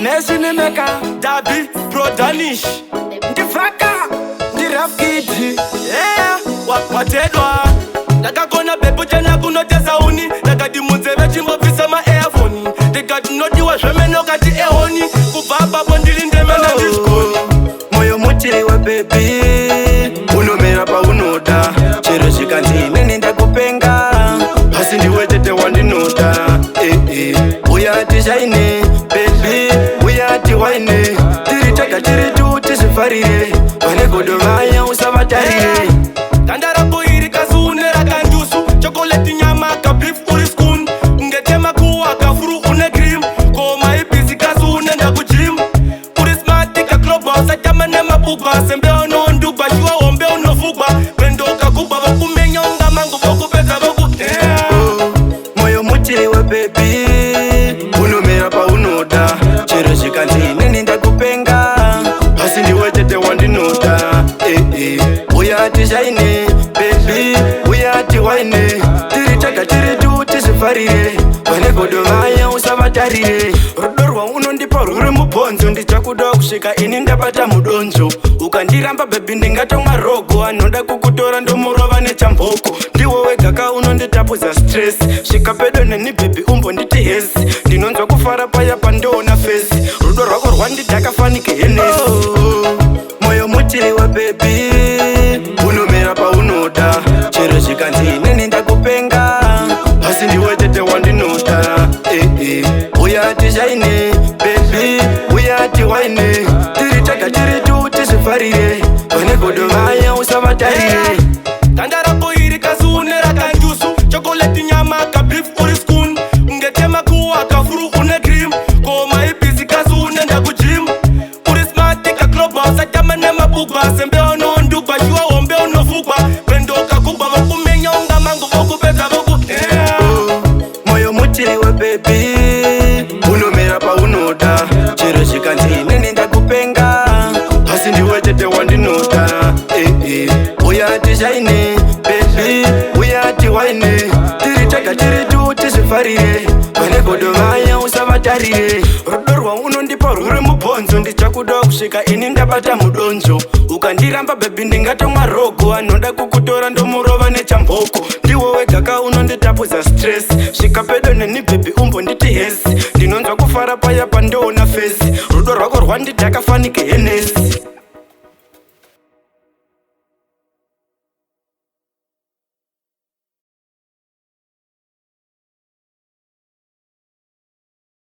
Nation Mecca, Dabi, Pro Danish, Ndifaka, Ndiraf Kid, yeah, Wapatedwa, Nakakona Bebo Jana Kunoteza Uni, Nakadimunze Vechimbo Visama Airphone, they got no do a Shemeno Kati Eoni, Kubaba Bondilinde Mena Disco, Moyo Muchiri wa baby, Unomera pa unoda, Chero Shikanti, Nenda Kupenga, Hasindi Wete Wandi Nota, Uya Tishine, baby, Uya Tiwane, Tiritaka Tiritu Tishifarire, Wanegodo Maya Usavatari, Tandara Koiri Kazune Rakanjusu, Chocolate Nyama, Beef Uriskun, Ngetema Kuwa Kafuru Unegrim, Koma Ipisi Kazune Nakujim, Urismatika Kloba, Sajamanema Buba, Sembeo no Nduba, Shua Ombeo no Fuba, Pendoka Kuba, Kumenyonga Mango, Peza Boku, Moyo Muchiri wa baby, Unomera pa unoda, Chero Shikanti, Nenda Kupenga, Hasindi Wete Wandi Nota, Uya Tishine, baby, Uya Tiwane, Tiritaka Tiritu Tishifarire, Wanegodo Maya Usavatari, Rodorwa Unondipa Ruri Mubonzo, Ndichakuda kushika ini ndapata mudonzo, Ukandiramba baby ndingatonga rogo, Anoda kukutora ndomurova nechamboko, Ndiwo wegaka unonditapuza stress, Shika pedo neni baby umbo nditi hesi, Ndinonzwa kufara paya pandona face, Rudo rwako rwanditaka fanike henesi, Moyo Muchiri wa baby, Unomera pa unoda, Chero Shikanti nenda kupenga, Hasindi Wete Wandi Nota, Uya Tishine, baby, Uya Tiwane, Tiritaka Tiritu Tishifarire, Wanegodo Maya Usavatari, Tandara Koiri Kazune Rakanjusu, Chocolate Nyama, Beef Uriskun, Ngetema Kuwa Kafuru Unegrim, Koma Ipisi Kazune Nakujim, Urismatika Kloba, Sajamanema Buba, Sembeo no Nduba, Shua Ombeo no Fuba, Pendoka Kuba, Kumenyonga Mango, Peza Boku, Moyo Muchiri wa baby, Unomera pa unoda, Chero Shikanti nenda kupenga, Hasindi Wete Wandi Nota, Uya Tishine, baby, Uya Tiwane, Tiritaka Tiritu Tishifarire, Wanegodo Maya Usavatari, Rodorwa Unondipa Ruri Mubonzo, Ndichakuda kushika ini ndapata mudonzo, Ukandiramba baby ndingatonga rogo, Anoda kukutora ndomurova nechamboko, Ndiwo wegaka unonditapuza stress, Shika pedo neni baby umbo nditi hesi, Ndinonzwa kufara paya pandona face, Rudo rwako rwanditaka fanike henesi.